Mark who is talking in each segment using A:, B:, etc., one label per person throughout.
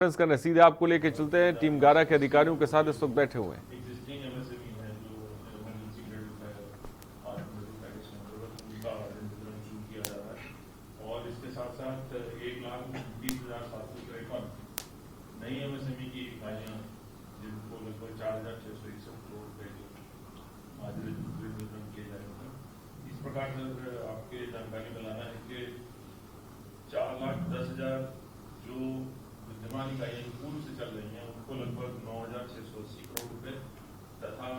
A: करने सीधे आपको लेके चलते हैं। टीम 11 के अधिकारियों के साथ इस वक्त बैठे हुए हैं।
B: एग्जिस्टिंग एमएसएमई है जो इमरजेंसी क्रेडिट है पैकेज के अंतर्गत उनका वितरण शुरू किया जा रहा है और इसके साथ साथ 1,20,753 नई एमएसएमई की इकाइयाँ जिनको लगभग 4,661 करोड़ रुपए के आज वितरण किए जाएंगे। इस प्रकार से आपके जानकारी में लाना है कि 4,10,000 जो विद्यमान इकाइयाँ पूर्व से चल रही हैं उनको लगभग 9,680 करोड़ रुपए तथा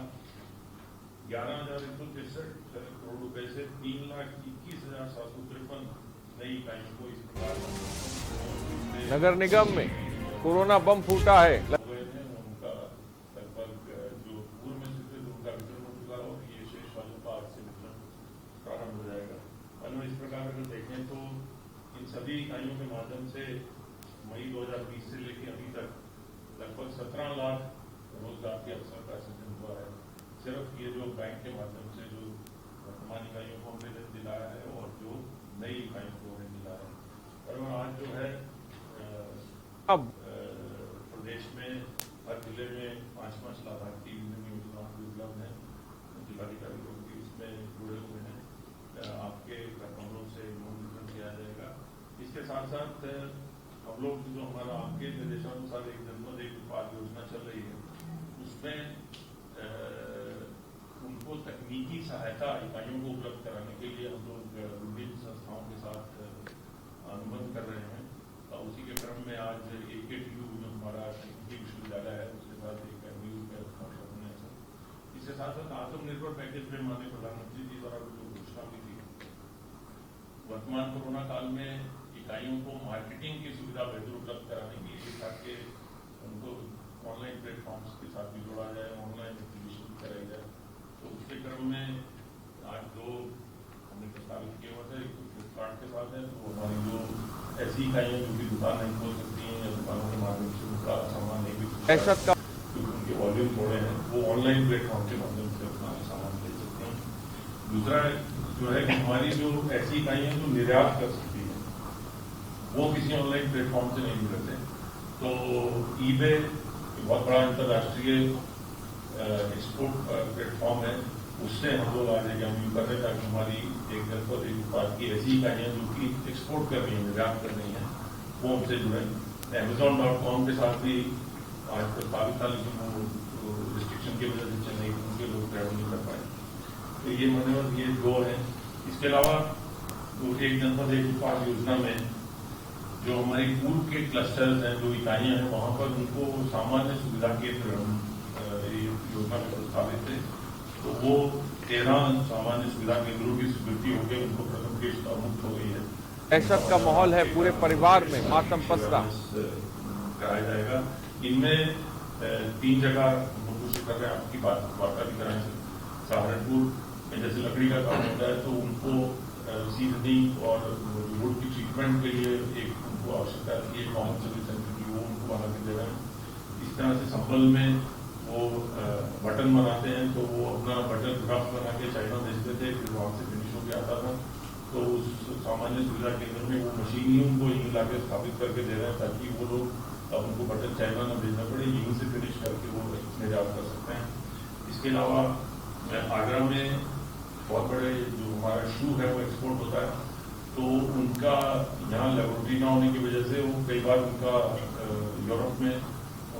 B: 11,163 करोड़ रुपए से 3,21,753 नई इकाइयों को इस प्रकार
A: नगर निगम में कोरोना बम फूटा है।
B: उनका लगभग जो पूर्व में स्वीकृत उनका वितरण हो चुका और ये शेष वालों का आज से वितरण प्रारंभ हो जाएगा। और इस प्रकार अगर देखें तो इन सभी इकाइयों के माध्यम से मई 2020 से लेकर अभी तक लगभग 17 लाख रोजगार के अवसर का सृजन हुआ है। सिर्फ ये जो बैंक के माध्यम से जो वर्तमान इकाइयों को हमने दिलाया है और जो नई इकाइयों को हमने दिलाया है। और आज जो है
A: अब
B: प्रदेश में हर जिले में 5-5 लाभार्थी योजनाओं की उपलब्ध है। जिलाधिकारी लोग भी इसमें जुड़े हुए हैं। आपके कमरों से लोन वितरण किया जाएगा। इसके साथ साथ हम लोग जो हमारा आपके निर्देशानुसार एक जनपद एक उत्पाद योजना चल रही है उसमें उनको तकनीकी सहायता इकाइयों को उपलब्ध कराने के लिए हम लोग विभिन्न संस्थाओं के साथ अनुबंध कर रहे हैं। उसी के क्रम में आज AKTU जो हमारा तकनीकी विश्वविद्यालय है उसके साथ एक MOU का हस्ताक्षर होने हैं। इसके साथ साथ आत्मनिर्भर पैकेज में माननीय प्रधानमंत्री जी द्वारा जो घोषणा की थी वर्तमान कोरोना काल में इकाइयों को मार्केटिंग की सुविधा बेहतर उपलब्ध कराने के लिए ताकि उनको ऑनलाइन प्लेटफॉर्म्स के साथ भी जोड़ा जाए, ऑनलाइन एग्जीबिशन कराई जाए। तो उसके क्रम में आज दो हमने प्रस्तावित किए हुए थे। एक तो फ्लिपकार्ट के साथ है तो हमारी जो ऐसी इकाइयाँ जो भी दुकान नहीं खोल सकती हैं या दुकानों के माध्यम से उनका सामान नहीं बिक सकता क्योंकि उनके वॉल्यूम थोड़े हैं वो ऑनलाइन प्लेटफॉर्म के माध्यम से अपना सामान ले सकते हैं। दूसरा जो है कि हमारी जो ऐसी इकाइयाँ जो निर्यात कर सकती हैं वो किसी ऑनलाइन प्लेटफॉर्म से नहीं मिलते। तो eBay बहुत बड़ा अंतर्राष्ट्रीय एक्सपोर्ट प्लेटफॉर्म है। उससे हम लोग आज एक MOU कर रहे हैं ताकि हमारी एक जनपद एक उत्पाद की ऐसी इकाइयाँ जो कि एक्सपोर्ट कर रही हैं, निर्यात कर रही हैं, वो हमसे जुड़े। Amazon.com के साथ भी आज प्रस्तावित था लेकिन वो रिस्ट्रिक्शन की वजह से चेन्नई उनके लोग ट्रैवल नहीं कर पाए। तो ये मनोरंजन ये दो है। इसके अलावा एक जनपद एक उत्पाद योजना में जो हमारी पूर्व के क्लस्टर्स हैं जो इकाइयाँ हैं वहाँ पर उनको सामान्य सुविधा केंद्र योजना में प्रस्तावित थे। तो वो 13 सामान्य सुविधा केंद्रों की स्वीकृति होकर उनको प्रथम किस्त मुक्त हो गई है।
A: दहशत का माहौल है, पूरे परिवार में मातम पसरा
B: कराया जाएगा। इनमें 3 जगह हम कोशिश कर रहे हैं आपकी वार्ता भी कराएंगे। सहारनपुर में जैसे लकड़ी का काम होता है तो उनको सीजनिंग और वुड की ट्रीटमेंट के लिए एक उनको आवश्यकता है कॉमन सर्विस सेंटर की वो उनको बना के दे रहे हैं। इस तरह से संबल में वो बटन बनाते हैं तो वो अपना बटन ड्राफ्ट बना के चाइना भेजते थे फिर वहाँ से फिनिश होकर आता था। तो उस सामान्य सुविधा केंद्र में वो मशीन ही उनको यहीं ला के स्थापित करके दे रहे हैं ताकि वो लोग अब उनको बटन चाइना न भेजना पड़े, यहीं से फिनिश करके वो निर्यात कर सकते हैं। इसके अलावा आगरा में बहुत बड़े जो हमारा शू है वो एक्सपोर्ट होता है तो उनका यहाँ लेबोरेटरी न होने की वजह से वो कई बार उनका यूरोप में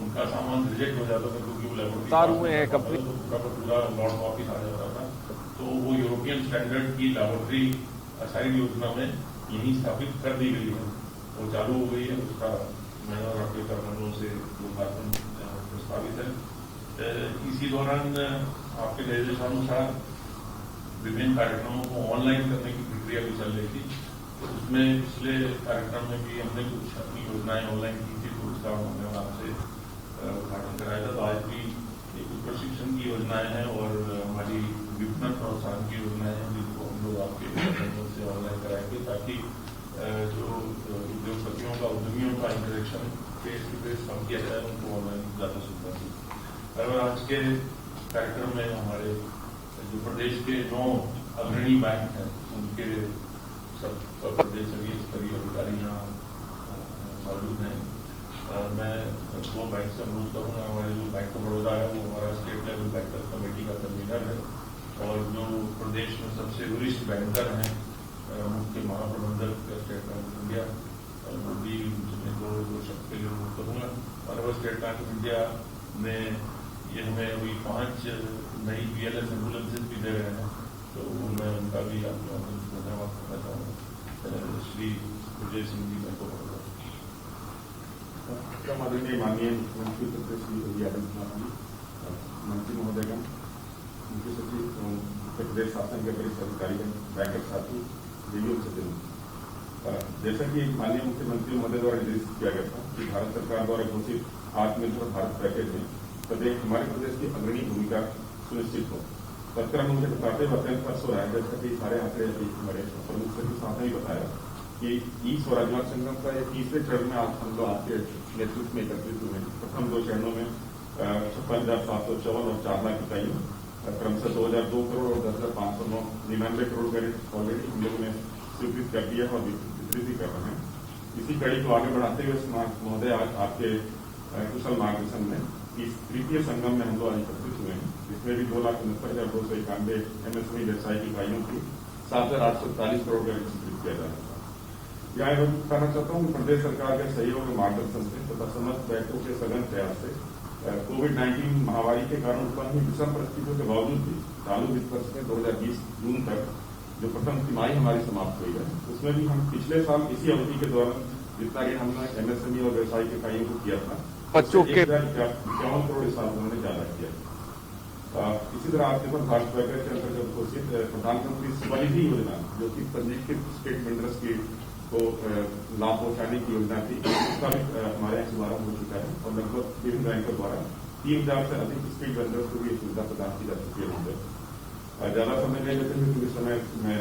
B: उनका सामान रिजेक्ट हो जाता था क्योंकि वो लेबोरेटरी पूरा लॉट वापिस आ जाता था। तो वो यूरोपियन स्टैंडर्ड की लेबोरेटरी असाइड योजना में यहीं स्थापित कर दी गई है, वो चालू हो गई है। उसका मैं और आपके कर्मचारियों से उद्घाटन प्रस्तावित है। इसी दौरान आपके निर्देशानुसार विभिन्न कार्यक्रमों को ऑनलाइन करने की प्रक्रिया भी चल रही थी। तो उसमें पिछले कार्यक्रम में भी हमने कुछ अपनी योजनाएं ऑनलाइन की थी तो उसका हमने आपसे उद्घाटन कराया था। तो आज भी एक प्रशिक्षण की योजनाएं हैं और हमारी विपणन प्रोत्साहन की योजनाएं हैं जिनको हम लोग आपके माध्यम से ऑनलाइन कराएंगे ताकि जो उद्योगपतियों का उद्यमियों का इंटरेक्शन फेस टू फेस कम किया जाए, उनको ऑनलाइन ज़्यादा सुविधा दी। और आज के कार्यक्रम में हमारे जो प्रदेश के 9 अग्रणी बैंक हैं उनके सब प्रदेश स्तरीय अधिकारी यहाँ मौजूद हैं मैं दो बैंक से अनुरोध करूँगा। हमारे जो बैंक ऑफ बड़ौदा है वो हमारा स्टेट लेवल बैंकर्स कमेटी का कन्वीनर है और जो प्रदेश में सबसे वरिष्ठ बैंकर हैं मुख्य महाप्रबंधक स्टेट बैंक ऑफ इंडिया वो भी दो शब्द के लिए अनुरोध करूँगा। और स्टेट बैंक ऑफ इंडिया में ये हमें अभी 5 नई BLS एम्बुलेंसेज भी दे रहे हैं, तो मैं उनका भी आप लोगों को धन्यवाद करना चाहूँगा। Shri Vijay Singh ji bank of Baroda.
C: आदरणीय माननीय मुख्यमंत्री श्री योगी आदित्यनाथ जी, मंत्री महोदयगण, मुख्य सचिव उत्तर प्रदेश शासन के वरिष्ठ अधिकारीगण, बैंकर साथी, देवियों सचिव, जैसा कि माननीय मुख्यमंत्री महोदय द्वारा निर्देशित किया गया था कि भारत सरकार द्वारा घोषित आत्मनिर्भर भारत पैकेज में हमारे प्रदेश की अग्रणी भूमिका सुनिश्चित हो। तत्क्रम मुझे बताते हुए अत्यंत हर्ष हो रहा है, जैसा कि सारे आंकड़े हमारे प्रमुख सचिव साहब ने भी बताया कि ई स्वराज्यवाद संगम का ये तीसरे चरण में आज हम लोग आपके नेतृत्व में एकत्रित हुए हैं। प्रथम 2 चरणों में 56,754 और 4 लाख इकाइयों, क्रमशः 2,002 करोड़ और 10,599 करोड़ का ऑलरेडी हम लोगों ने स्वीकृत कर दिया और वितरित भी कर रहे हैं। इसी कड़ी को आगे बढ़ाते हुए महोदय आज आपके कुशल मार्गदर्शन में इस तृतीय संगम में हम लोग आज एकत्रित हुए हैं, जिसमें भी 2,69,291 MSME व्यवसायिक इकाइयों की 7,840 करोड़ का स्वीकृत किया जा रहा है। यहाँ कहना चाहता हूँ कि प्रदेश सरकार के सहयोग और मार्गदर्शन से तथा समस्त बैंकों के सघन प्रयास से कोविड-19 महामारी के कारण उत्पन्न हुई विषम परिस्थितियों के बावजूद भी चालू वित्त वर्ष में 2020 जून तक जो प्रथम तिमाही हमारी समाप्त हुई है, उसमें भी हम पिछले साल इसी अवधि के दौरान जितना ऋण हमने MSME और व्यवसायिक इकाइयों को किया था,
A: बच्चों के
C: 51 करोड़ इस साल उन्होंने ज्यादा किया। इसी तरह आत्मनिर्भर भारत पैकेज के अंतर्गत घोषित प्रधानमंत्री स्वनिधि योजना, जो कि पंजीकृत स्टेट वेंडर्स की को लाभ पहुंचाने की योजना थी, उसका भी हमारे यहाँ शुभारंभ हो चुका है और लगभग विभिन्न बैंकों द्वारा 3,000 से अधिक स्ट्रीट वेंडर्स को भी सुविधा प्रदान की जा चुकी है। ज्यादा समय नहीं लेते हुए क्योंकि समय में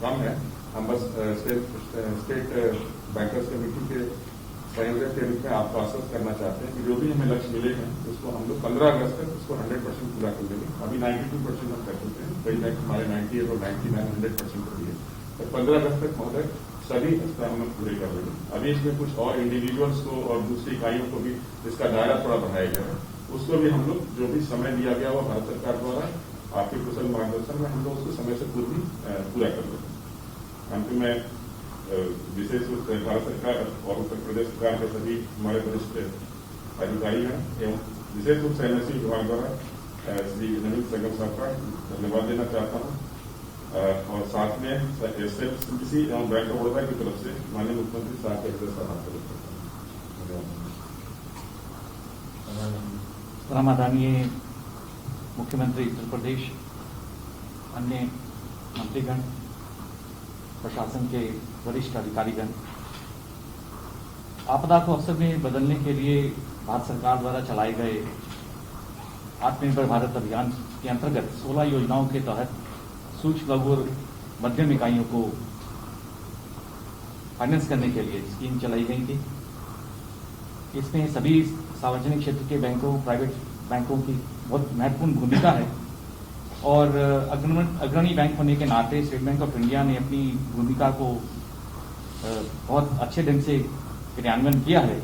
C: कम है, हम बस स्टेट बैंकर्स कमेटी के संयोजक के रूप में आपको आश्वस्त करना चाहते हैं कि जो भी हमें लक्ष्य मिले हैं उसको हम लोग 15 अगस्त तक उसको 100% पूरा कर देंगे। अभी 92% हम कर चुके हैं, कई बैंक हमारे 98 और 99 100% कर दिए, तो 15 अगस्त तक महोदय सभी स्तर हम पूरे कर देंगे। अभी इसमें कुछ और इंडिविजुअल्स को और दूसरी इकाइयों को भी इसका दायरा थोड़ा बढ़ाया गया है, उसको भी हम लोग जो भी समय दिया गया वो भारत सरकार द्वारा आपके कुशल मार्गदर्शन में हम लोग उसको समय से पूर्व ही पूरा कर देंगे। अंत में विशेष रूप से भारत सरकार और उत्तर प्रदेश सरकार के सभी हमारे वरिष्ठ अधिकारी हैं एवं विशेष रूप से MSME विभाग द्वारा श्री नवीन संगम साहब का धन्यवाद देना चाहता हूँ और साथ में SFCC एवं बैंक ऑफ बड़ौदा की तरफ से माननीय मुख्यमंत्री साहब के हृदय से हाथ
D: धन्यवाद। आदरणीय मुख्यमंत्री उत्तर प्रदेश, अन्य मंत्रीगण, प्रशासन के वरिष्ठ अधिकारीगण, आपदा को अवसर में बदलने के लिए भारत सरकार द्वारा चलाए गए आत्मनिर्भर भारत अभियान के अंतर्गत 16 योजनाओं के तहत सूक्ष्म लघु और मध्यम इकाइयों को फाइनेंस करने के लिए स्कीम चलाई गई थी। इसमें सभी सार्वजनिक क्षेत्र के बैंकों, प्राइवेट बैंकों की बहुत महत्वपूर्ण भूमिका है और अग्रणी बैंक होने के नाते स्टेट बैंक ऑफ इंडिया ने अपनी भूमिका को बहुत अच्छे ढंग से क्रियान्वयन किया है।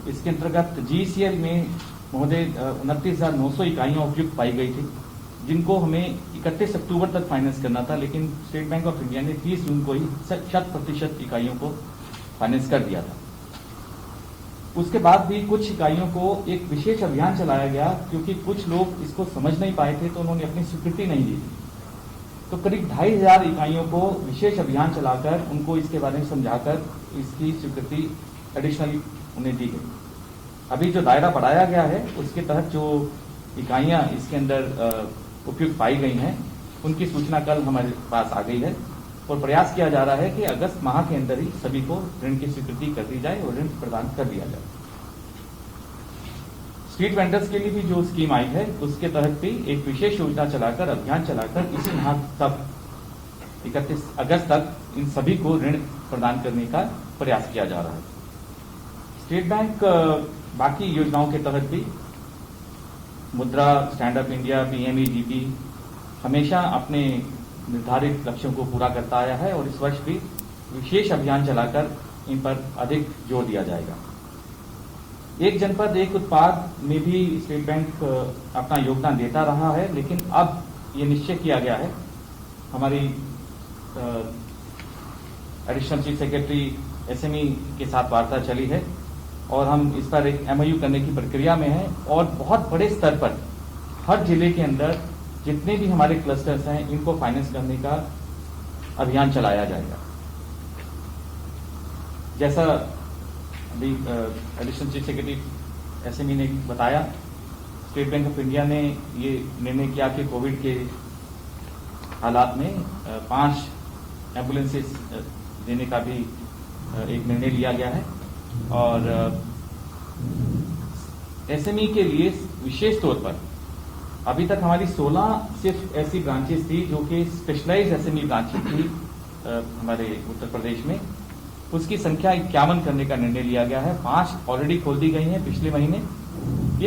D: इसके अंतर्गत GCL में महोदय 29,900 इकाइयाँ उपयुक्त पाई गई थी, जिनको हमें 31 अक्टूबर तक फाइनेंस करना था, लेकिन स्टेट बैंक ऑफ इंडिया ने 30 जून को ही 100% इकाइयों को फाइनेंस कर दिया था। उसके बाद भी कुछ इकाइयों को एक विशेष अभियान चलाया गया, क्योंकि कुछ लोग इसको समझ नहीं पाए थे तो उन्होंने अपनी स्वीकृति नहीं दी थी। तो करीब 2,500 इकाइयों को विशेष अभियान चलाकर उनको इसके बारे में समझाकर इसकी स्वीकृति एडिशनली उन्हें दी गई। अभी जो दायरा बढ़ाया गया है उसके तहत जो इकाइयां इसके अंदर उपयुक्त पाई गई हैं उनकी सूचना कल हमारे पास आ गई है और प्रयास किया जा रहा है कि अगस्त माह के अंदर ही सभी को ऋण की स्वीकृति कर दी जाए और ऋण प्रदान कर दिया जाए। स्ट्रीट वेंडर्स के लिए भी जो स्कीम आई है उसके तहत भी एक विशेष योजना चलाकर, अभियान चलाकर इसी माह तक 31 अगस्त तक इन सभी को ऋण प्रदान करने का प्रयास किया जा रहा है। स्टेट बैंक बाकी योजनाओं के तहत भी मुद्रा, स्टैंड अप इंडिया, PMEGP हमेशा अपने निर्धारित लक्ष्यों को पूरा करता आया है और इस वर्ष भी विशेष अभियान चलाकर इन पर अधिक जोर दिया जाएगा। एक जनपद एक उत्पाद में भी स्टेट बैंक अपना योगदान देता रहा है, लेकिन अब ये निश्चय किया गया है, हमारी एडिशनल चीफ सेक्रेटरी एसएमई के साथ वार्ता चली है और हम इस पर एक एमओयू करने की प्रक्रिया में हैं और बहुत बड़े स्तर पर हर जिले के अंदर जितने भी हमारे क्लस्टर्स हैं इनको फाइनेंस करने का अभियान चलाया जाएगा। जैसा अभी एडिशनल चीफ सेक्रेटरी एसएमई ने बताया, स्टेट बैंक ऑफ इंडिया ने ये निर्णय किया कि कोविड के हालात में 5 एम्बुलेंसेस देने का भी एक निर्णय लिया गया है और एसएमई के लिए विशेष तौर पर अभी तक हमारी 16 सिर्फ ऐसी ब्रांचेस थी जो कि स्पेशलाइज्ड एसएमई ब्रांचेस थी हमारे उत्तर प्रदेश में, उसकी संख्या 51 करने का निर्णय लिया गया है। 5 ऑलरेडी खोल दी गई हैं पिछले महीने।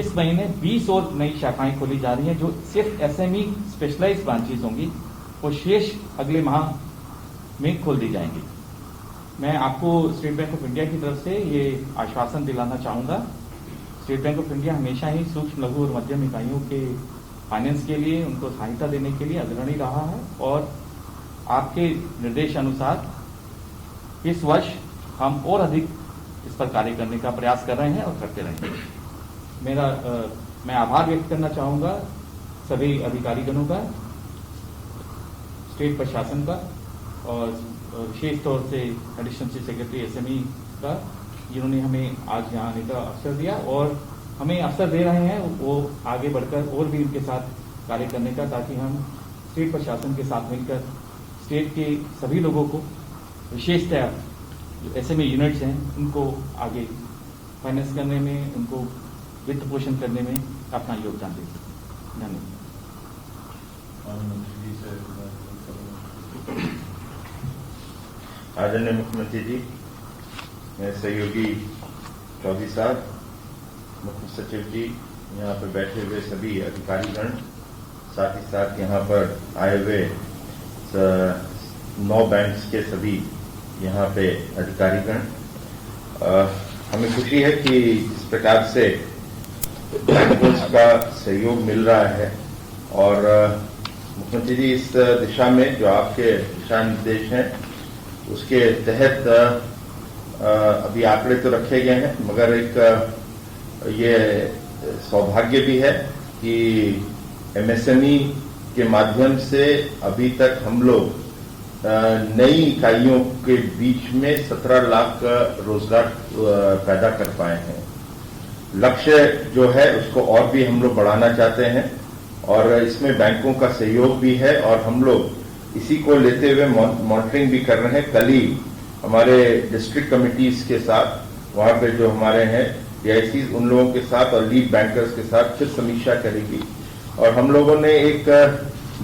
D: इस महीने 20 और नई शाखाएं खोली जा रही हैं जो सिर्फ एसएमई स्पेशलाइज्ड ब्रांचेस होंगी, वो शेष अगले माह में खोल दी जाएंगी। मैं आपको स्टेट बैंक ऑफ इंडिया की तरफ से ये आश्वासन दिलाना चाहूंगा, स्टेट बैंक ऑफ इंडिया हमेशा ही सूक्ष्म लघु और मध्यम इकाइयों के फाइनेंस के लिए, उनको सहायता देने के लिए अग्रणी रहा है और आपके निर्देश अनुसार इस वर्ष हम और अधिक इस पर कार्य करने का प्रयास कर रहे हैं और करते रहेंगे। मैं आभार व्यक्त करना चाहूंगा सभी अधिकारीगणों का, स्टेट प्रशासन का और विशेष तौर से एडिशनल चीफ सेक्रेटरी एसएमई का, जिन्होंने हमें आज यहाँ आने का अवसर दिया और हमें अवसर दे रहे हैं वो आगे बढ़कर और भी उनके साथ कार्य करने का, ताकि हम स्टेट प्रशासन के साथ मिलकर स्टेट के सभी लोगों को, विशेषतः जो एसएमई यूनिट्स हैं, उनको आगे फाइनेंस करने में, उनको वित्त पोषण करने में अपना योगदान दे सकें। धन्यवाद।
E: आदरणीय मुख्यमंत्री जी, मेरे सहयोगी चौधरी साहब, मुख्य सचिव जी, यहाँ पर बैठे हुए सभी अधिकारीगण, साथ ही साथ यहाँ पर आए हुए 9 बैंक्स के सभी यहाँ पे अधिकारीगण, हमें खुशी है कि इस प्रकार से बैंकों का सहयोग मिल रहा है और मुख्यमंत्री जी इस दिशा में जो आपके दिशा निर्देश हैं उसके तहत अभी आंकड़े तो रखे गए हैं, मगर एक ये सौभाग्य भी है कि एमएसएमई के माध्यम से अभी तक हम लोग नई इकाइयों के बीच में 17 लाख रोजगार पैदा कर पाए हैं। लक्ष्य जो है उसको और भी हम लोग बढ़ाना चाहते हैं और इसमें बैंकों का सहयोग भी है और हम लोग इसी को लेते हुए मॉनिटरिंग भी कर रहे हैं। कल ही हमारे डिस्ट्रिक्ट कमिटीज के साथ वहां पे जो हमारे हैं डीआईसी, उन लोगों के साथ और लीड बैंकर्स के साथ फिर समीक्षा करेगी और हम लोगों ने एक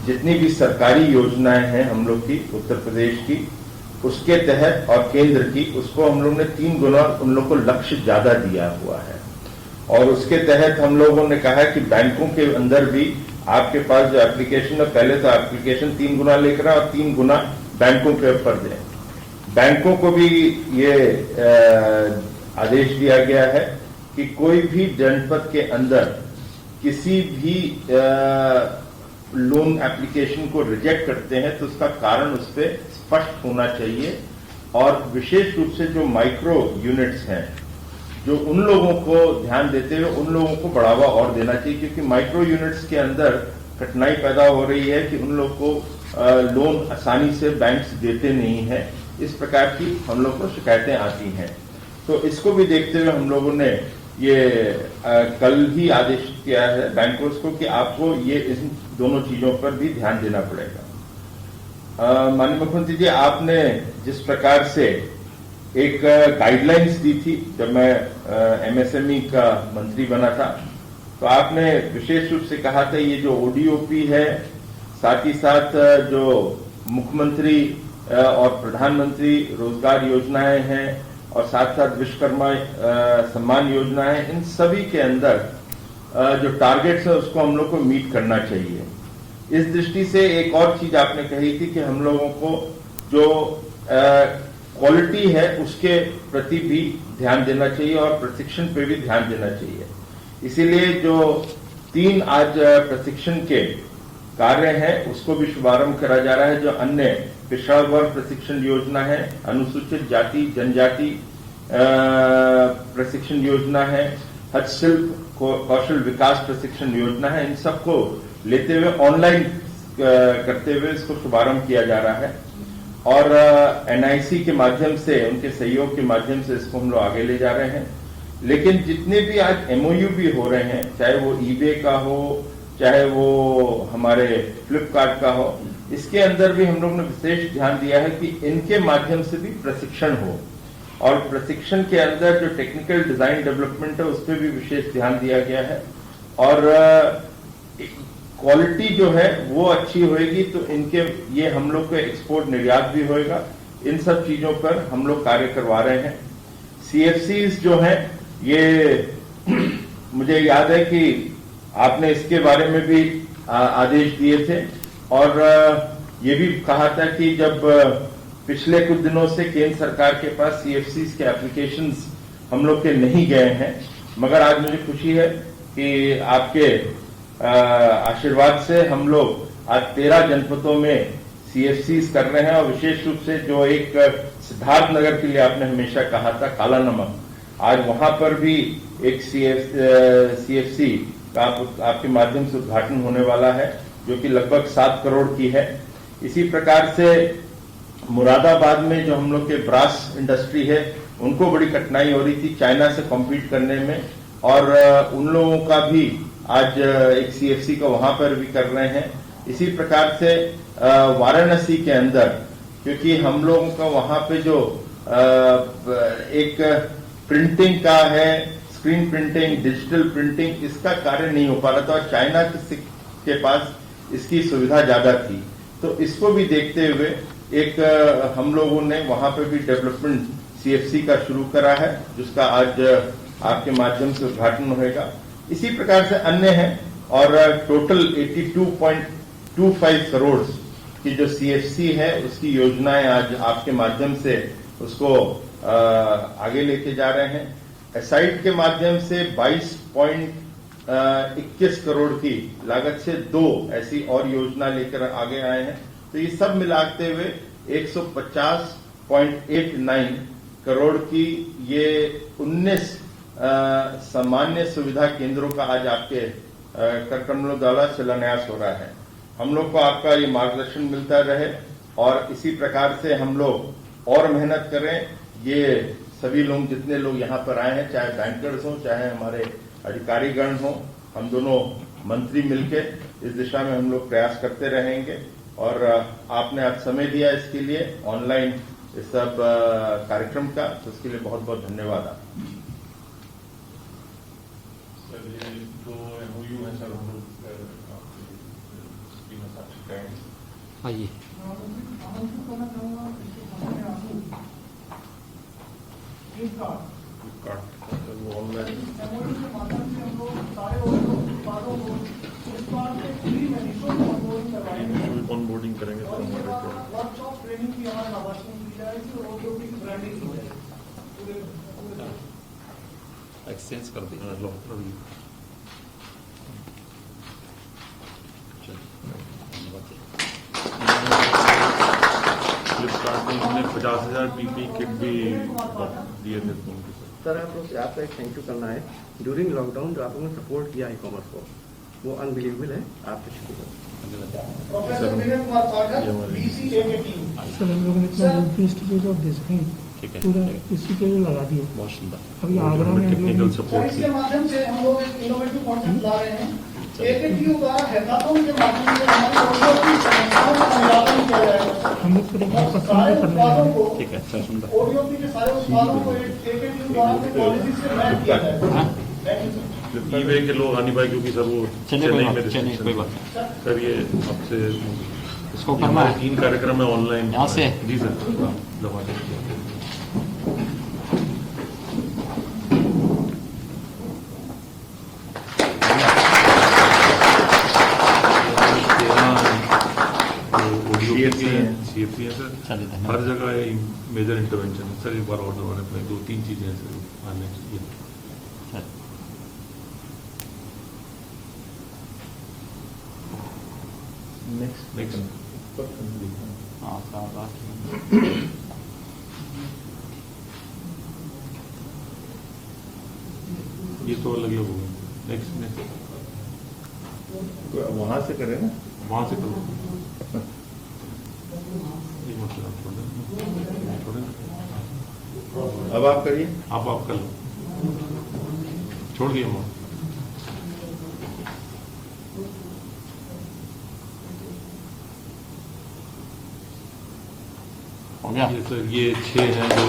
E: जितनी भी सरकारी योजनाएं हैं हम लोग की उत्तर प्रदेश की, उसके तहत और केंद्र की, उसको हम लोग ने 3 गुना उन लोग को लक्ष्य ज्यादा दिया हुआ है और उसके तहत हम लोगों ने कहा कि बैंकों के अंदर भी आपके पास जो एप्लीकेशन है, पहले तो एप्लीकेशन 3 गुना लेकर और 3 गुना बैंकों के ऊपर दें। बैंकों को भी ये आदेश दिया गया है कि कोई भी जनपद के अंदर किसी भी लोन एप्लीकेशन को रिजेक्ट करते हैं तो उसका कारण उस पर स्पष्ट होना चाहिए और विशेष रूप से जो माइक्रो यूनिट्स हैं, जो उन लोगों को ध्यान देते हुए उन लोगों को बढ़ावा और देना चाहिए, क्योंकि माइक्रो यूनिट्स के अंदर कठिनाई पैदा हो रही है कि उन लोग को लोन आसानी से बैंक्स देते नहीं है। इस प्रकार की हम लोग को शिकायतें आती हैं, तो इसको भी देखते हुए हम लोगों ने ये कल ही आदेश किया है बैंकों को कि आपको ये इन दोनों चीजों पर भी ध्यान देना पड़ेगा। माननीय मुख्यमंत्री जी, आपने जिस प्रकार से एक गाइडलाइंस दी थी जब मैं एमएसएमई का मंत्री बना था, तो आपने विशेष रूप से कहा था ये जो ओडीओपी है, साथ ही साथ जो मुख्यमंत्री और प्रधानमंत्री रोजगार योजनाएं हैं और साथ साथ विश्वकर्मा सम्मान योजना है, इन सभी के अंदर जो टारगेट्स है उसको हम लोग को मीट करना चाहिए। इस दृष्टि से एक और चीज आपने कही थी कि हम लोगों को जो क्वालिटी है उसके प्रति भी ध्यान देना चाहिए और प्रशिक्षण पे भी ध्यान देना चाहिए। इसीलिए जो 3 आज प्रशिक्षण के कार्य हैं उसको भी शुभारंभ करा जा रहा है। जो अन्य पिछड़ा वर्ग प्रशिक्षण योजना है, अनुसूचित जाति जनजाति प्रशिक्षण योजना है, हस्तशिल्प कौशल विकास प्रशिक्षण योजना है, इन सबको लेते हुए ऑनलाइन करते हुए इसको शुभारंभ किया जा रहा है और एनआईसी के माध्यम से, उनके सहयोग के माध्यम से इसको हम लोग आगे ले जा रहे हैं। लेकिन जितने भी आज एमओयू भी हो रहे हैं, चाहे वो ईबे का हो, चाहे वो हमारे फ्लिपकार्ट का हो, इसके अंदर भी हम लोग ने विशेष ध्यान दिया है कि इनके माध्यम से भी प्रशिक्षण हो और प्रशिक्षण के अंदर जो टेक्निकल डिजाइन डेवलपमेंट है उस पर भी विशेष ध्यान दिया गया है और क्वालिटी जो है वो अच्छी होएगी तो इनके ये हम लोग को एक्सपोर्ट निर्यात भी होएगा। इन सब चीजों पर हम लोग कार्य करवा रहे हैं। सीएफसीज जो है ये मुझे याद है कि आपने इसके बारे में भी आदेश दिए थे और ये भी कहा था कि जब पिछले कुछ दिनों से केंद्र सरकार के पास सीएफसीज के एप्लीकेशंस हम लोग के नहीं गए हैं, मगर आज मुझे खुशी है कि आपके आशीर्वाद से हम लोग आज 13 जनपदों में सीएफसीज कर रहे हैं और विशेष रूप से जो एक सिद्धार्थ नगर के लिए आपने हमेशा कहा था काला नमक, आज वहां पर भी एक सीएफसी का आपके माध्यम से उद्घाटन होने वाला है जो कि लगभग 7 करोड़ की है। इसी प्रकार से मुरादाबाद में जो हम लोग के ब्रास इंडस्ट्री है उनको बड़ी कठिनाई हो रही थी चाइना से कॉम्पीट करने में और उन लोगों का भी आज एक सीएफसी का वहां पर भी कर रहे हैं। इसी प्रकार से वाराणसी के अंदर, क्योंकि हम लोगों का वहां पे जो एक प्रिंटिंग का है, स्क्रीन प्रिंटिंग, डिजिटल प्रिंटिंग, इसका कार्य नहीं हो पा रहा था और चाइना के पास इसकी सुविधा ज्यादा थी। तो इसको भी देखते हुए एक हम लोगों ने वहां पे भी डेवलपमेंट सीएफसी का शुरू करा है जिसका आज आपके माध्यम से उद्घाटन होगा। इसी प्रकार से अन्य है और टोटल 82.25 करोड़ की जो सीएफसी है उसकी योजनाएं आज आपके माध्यम से उसको आगे लेके जा रहे हैं। एसाइड के माध्यम से 22.21 करोड़ की लागत से 2 ऐसी और योजना लेकर आगे आए हैं। तो ये सब मिलाते हुए 150.89 करोड़ की ये 19 सामान्य सुविधा केंद्रों का आज आपके करकमलों द्वारा शिलान्यास हो रहा है। हम लोग को आपका ये मार्गदर्शन मिलता रहे और इसी प्रकार से हम लोग और मेहनत करें। ये सभी लोग जितने लोग यहाँ पर आए हैं, चाहे बैंकर्स हो चाहे हमारे अधिकारीगण हो, हम दोनों मंत्री मिलके इस दिशा में हम लोग प्रयास करते रहेंगे और आपने आज समय दिया इसके लिए ऑनलाइन इस सब कार्यक्रम का, तो उसके लिए बहुत बहुत धन्यवाद।
B: सर ये जो एमओयू है सर हम लोग स्क्रीन में साक्षी करेंगे।
F: आइए
B: फ्लिपकार्ट वो ऑनलाइन ऑनबोर्डिंग करेंगे तो
F: एक्सचेंज कर दी।
B: फ्लिपकार्ट में हमने 50,000 पीपी किट भी दिए थे उनके साथ।
G: सर आप लोग आपका एक थैंक यू करना है। ड्यूरिंग लॉकडाउन जो आप लोगों ने सपोर्ट किया ई कॉमर्स को वो अनबिलीवेबल है, आपसे शुक्रिया।
H: प्रोफेसर विनय कुमार पाठक, BCA की टीम।
I: सर हम लोगों ने इतना इंस्टीट्यूट ऑफ डिजाइन
F: ठीक है,
I: पूरा इसी के लिए लगा दिया।
F: बहुत सुंदर।
I: अभी आगरा में हम
B: टेक्निकल
I: लोग
B: सपोर्ट
H: इसके माध्यम से हम लोग एक इनोवेटिव कॉन्सेप्ट ला रहे हैं। AKTU द्वारा हैकाथॉन के माध्यम से हमारी ऑडियो की समस्याओं का निराकरण किया जाएगा।
I: हम लोग फिर एक
H: और सारे उत्पादों को,
F: ठीक है, अच्छा सुंदर।
H: ऑडियो के सारे उत्पादों को AKTU द्वारा अपनी पॉलिसी से मैच किया जाएगा। Thank you sir.
B: ईवे के लोग आने पाए क्योंकि सर वो
F: चलिए कोई बात
B: में
F: नहीं, चलिए कोई बात नहीं।
B: सर ये आपसे
F: इसको करना है
B: 3 कार्यक्रम है ऑनलाइन
F: यहाँ से?
B: जी सर दबा दें। CFC है सर,
F: चलिए
B: हर
F: धन्यवाद।
B: जगह मेजर इंटरवेंशन टेंशन है सर, एक बार और दबाने पड़े, 2-3 चीजें हैं सर आने चाहिए। नेक्स्ट ये तो अलग हो गया। नेक्स्ट
E: वहां से करें ना,
B: वहां से करो। एक मतलब छोड़े
E: अब आप करिए।
B: आप कर लो, छोड़ दिए वहां।
F: हो गया।
B: ये सर ये 6 हैं जो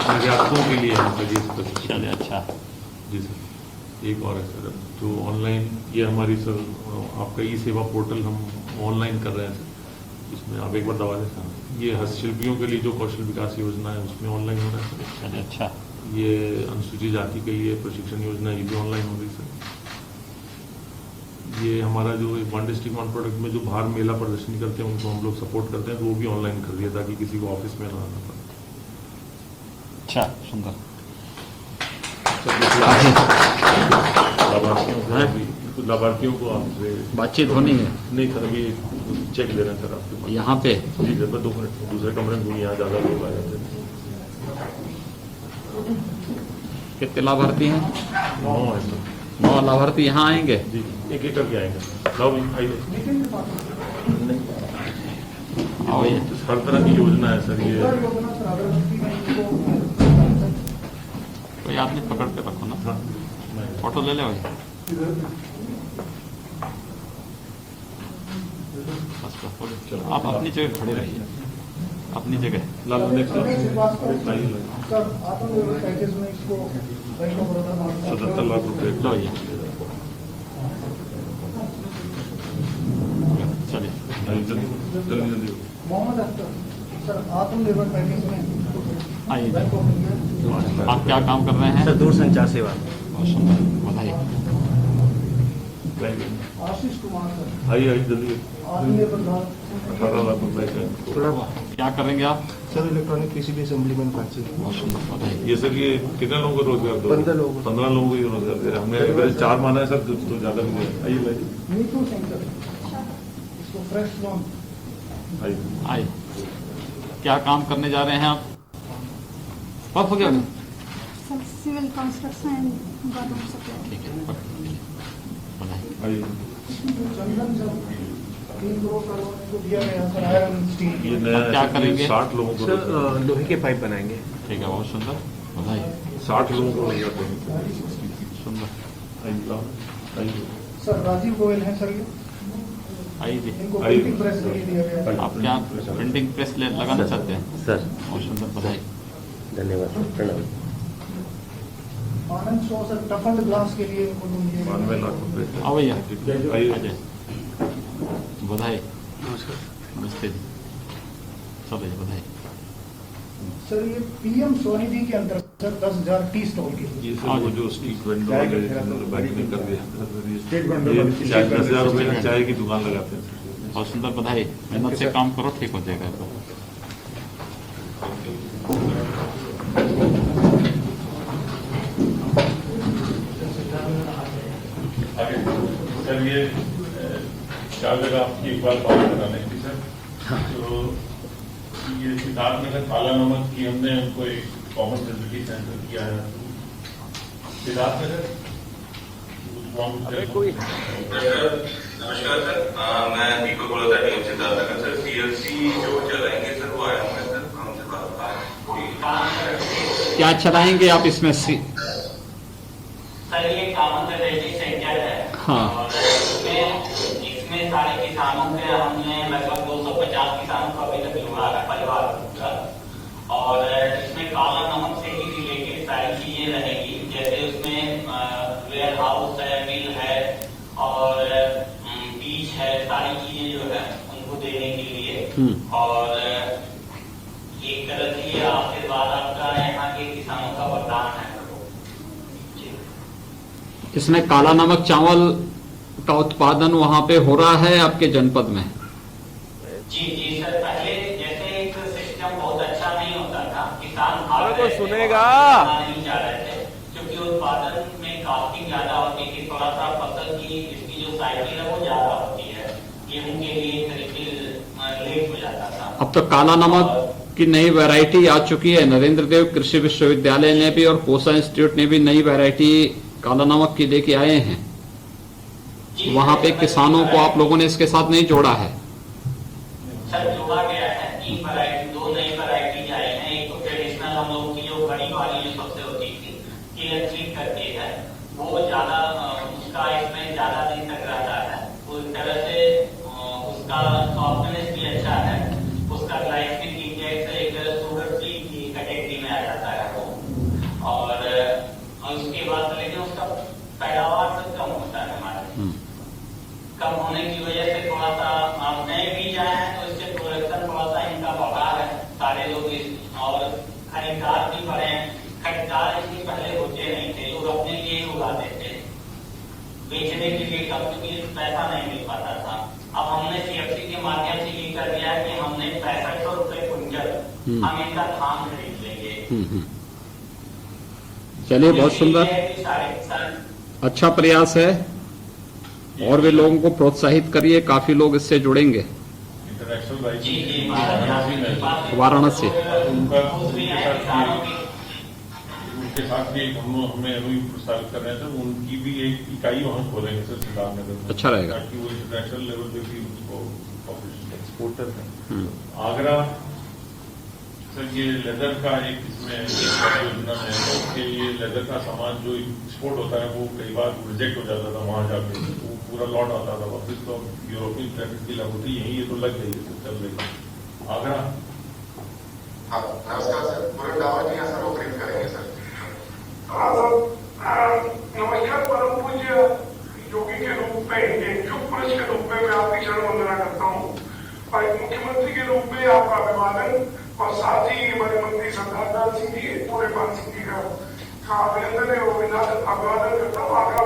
B: निर्यातकों के लिए है सर, ये specific।
F: चलिए अच्छा।
B: जी सर, एक और है सर जो ऑनलाइन, ये हमारी सर आपका ई सेवा पोर्टल हम ऑनलाइन कर रहे हैं सर, इसमें आप एक बार दबा दें सर। ये हस्तशिल्पियों के लिए जो कौशल विकास योजना है उसमें ऑनलाइन हो रहा है सर।
F: चलिए अच्छा।
B: ये अनुसूचित जाति के लिए प्रशिक्षण योजना ये भी ऑनलाइन हो रही सर। ये हमारा जो 1 डिस्ट्रिक्ट 1 प्रोडक्ट में जो बाहर मेला प्रदर्शनी करते हैं उनको हम लोग सपोर्ट करते हैं, तो वो भी ऑनलाइन कर दिया ताकि किसी को ऑफिस में ना आना पड़े।
F: अच्छा, सुंदर।
B: लाभार्थियों को आपसे
F: बातचीत होनी है
B: नहीं सर, अभी चेक ले रहे हैं सर आपके पास।
F: यहाँ पे।
B: जी सर, 2 मिनट दूसरे कमरे में, यहाँ ज़्यादा लोग आ जाते हैं।
F: कितने लाभार्थी हैं?
B: 9 है सर।
F: 9 लाभार्थी यहाँ आएंगे।
B: जी, एक करके आएंगे। लाओ भी आइए।
F: आओ ये।
B: हर तरह की योजना है सर ये।
F: कोई आदमी पकड़ के रखो ना।
B: हाँ,
F: फोटो ले ले भाई। बस चलो, आप अपनी जगह खड़े रहिए, अपनी जगह।
B: लाल नेक्स्ट
H: सर आत्मनिर्भर पैकेज में इसको बैंक ऑफ बड़ौदा
B: 77 लाख रुपए।
F: लो ये। चलिए
B: जल्दी जल्दी।
H: मोहम्मद अख्तर सर आत्मनिर्भर पैकेज में
F: आइए।
H: बैंक ऑफ इंडिया
F: आप क्या काम कर रहे हैं?
G: दूर संचार सेवा।
F: बहुत सुंदर, बधाई।
H: आशीष कुमार सर
B: आइए जल्दी।
H: आत्मनिर्भर भारत
B: 18 लाख रुपए का।
F: क्या करेंगे आप?
G: Sir electronic PCB assembly manufacturing.
F: बहुत सुंदर, बधाई।
B: ये सर ये कितने लोगों को रोजगार दो?
G: 15 लोगों को।
B: 15 लोगों को ये रोजगार दे रहे हैं। हमने 4 माना है सर, तो ज्यादा भी है। आइए लाइए
H: नीतू शंकर इसको फ्रेश लोन
B: आइए।
F: आइए। क्या काम करने जा रहे हैं आप? कब हो गया?
J: Civil construction and government supply.
F: ठीक है, बधाई।
B: आइए।
H: चंदन सर 3 करोड़ का लोन को दिया गया सर आयरन स्टील
B: ये नया
F: क्या करेंगे?
B: 60 लोगों को रोजगार।
G: लोहे के पाइप बनाएंगे।
F: ठीक है, बहुत सुंदर, बधाई।
B: 60 लोगों को रोजगार देंगे।
F: सुंदर।
B: आइए लाओ, आइए।
H: सर राजीव गोयल है सर ये
F: आइए जी।
H: इनको
B: आइए।
H: प्रिंटिंग प्रेस के लिए दिया गया है
F: आप क्या प्रिंटिंग प्रेस लगाना चाहते हैं?
G: सर
F: बहुत सुंदर, बधाई।
G: धन्यवाद, प्रणाम।
H: आनंद शो सर टफल्ड ग्लास के लिए इनको लोन दिया गया
B: 92 लाख रुपए।
F: आओ भैया।
B: आइए।
F: अजय, बधाई। नमस्ते जी। चलो जी, बधाई।
H: सर ये पीएम स्वनिधि के अंतर्गत सर 10,000 टी स्टॉल के लिए
B: ये सर वो जो स्ट्रीट वेंडर वाले बैंक ने कर दिया। ये 10,000 रुपए में चाय की दुकान लगाते हैं।
F: बहुत सुंदर, बधाई। मेहनत से काम करो, ठीक हो जाएगा।
B: आगे सर ये 4 जगह आपकी एक बार बात कराने की सर। तो ये सिद्धार्थ नगर काला नमक की हमने उनको एक कॉमन फैसिलिटी सेंटर किया है। सिद्धार्थ नगर
K: नमस्कार सर, मैं दीपक बोलता हूँ सिद्धार्थ नगर सर। सीएलसी जो चलाएंगे सर वो आया हूँ सर, हमसे बात।
F: क्या चलाएंगे आप इसमें?
K: सर ये कॉमन फैसिलिटी सेंटर है।
F: हाँ।
K: और इसमें सारे किसानों के हमने लगभग 250 किसानों का अभी तक जुड़ा है परिवार का। और इसमें काला नमक से ही रिलेटेड सारी चीजें रहेगी, जैसे उसमें वेयर हाउस है, मिल है और बीच है, सारी चीजें जो है उनको देने के लिए। और एक तरह से ये आशीर्वाद आपका यहाँ के किसानों का वरदान है।
F: इसमें काला नमक चावल का उत्पादन वहाँ पे हो रहा है आपके जनपद में?
K: जी जी सर, पहले जैसे एक सिस्टम बहुत
A: जाएगा।
K: नहीं जा रहे थे क्योंकि उत्पादन में काफी ज्यादा होती थी, थोड़ा सा फसल की इसकी जो साइकिल है वो ज्यादा होती है, गेहूं के लिए तरीके लेट हो जाता था।
F: अब तो काला नमक की नई वैरायटी आ चुकी है। नरेंद्र देव कृषि विश्वविद्यालय ने भी और कोसा इंस्टीट्यूट ने भी नई वैरायटी काला नमक की लेके आए हैं। वहां पे किसानों को आप लोगों ने इसके साथ नहीं जोड़ा है?
K: सर जोड़ा गया है, 3 वैरायटी, 2 नई वैरायटी आई हैं। एक तो ट्रेडिशनल हम लोग की जो बड़ी वाली जो सबसे होती थी इलेक्ट्रिक करके है, वो ज्यादा उसका इसमें ज्यादा दिन तक रहता है, उस तरह से उसका सॉफ्टनेस भी अच्छा है, उसका ग्लाइसिमिक इंडेक्स एक शुगर फ्री की कैटेगरी में आ जाता है वो, और उसके बाद लेकिन उसका पैदावार से कम होता है हमारे, कम होने की वजह से थोड़ा सा नए बीज आए हैं तो इससे प्रोडक्शन थोड़ा सा इनका बढ़ा है सारे लोग, और खरीदार भी बढ़े हैं। खरीदार इसके पहले होते नहीं थे, लोग अपने लिए ही उगाते थे, बेचने के लिए कब, क्योंकि पैसा नहीं मिल पाता था। अब हमने CFC के माध्यम से ये कर दिया है कि हमने 6500 रुपए क्विंटल हम इनका धान खरीद लेंगे।
F: चलिए, बहुत सुंदर, अच्छा प्रयास है, और भी लोगों को प्रोत्साहित करिए, काफी लोग इससे जुड़ेंगे।
B: इंटरनेशनल
F: वाराणसी
B: उनके साथ भी हमें अभी प्रस्तावित कर रहे हैं, तो उनकी भी एक इकाई वहाँ खोलेंगे सर सिद्धार्थनगर में।
F: अच्छा रहेगा,
B: ताकि वो इंटरनेशनल लेवल पे भी उसको
A: एक्सपोर्टर है।
B: आगरा सर ये लेदर का एक इसमें योजना है, उसके लिए लेदर का सामान जो एक्सपोर्ट होता है वो कई बार रिजेक्ट हो जाता था वहाँ जाके, तो पूरा लॉट आता था वापिस, तो यूरोपियन ट्रैफिक की लागू यही ये तो लग गई है, चल रही। आगरा
L: नमस्कार सर, मुरन डावर जी यहाँ सर ऑपरेट करेंगे सर।
M: नमस्कार, परम पूज्य योगी के रूप में, एक शुभ पुरुष के रूप में मैं आपकी शरण वंदना करता हूँ, और एक मुख्यमंत्री के रूप में आपका अभिवादन, और साथ ही हमारे मंत्री सरदार सिंह जी, पूरे मान सिंह जी का अभिनंदन और अभिवादन करता हूँ। आगरा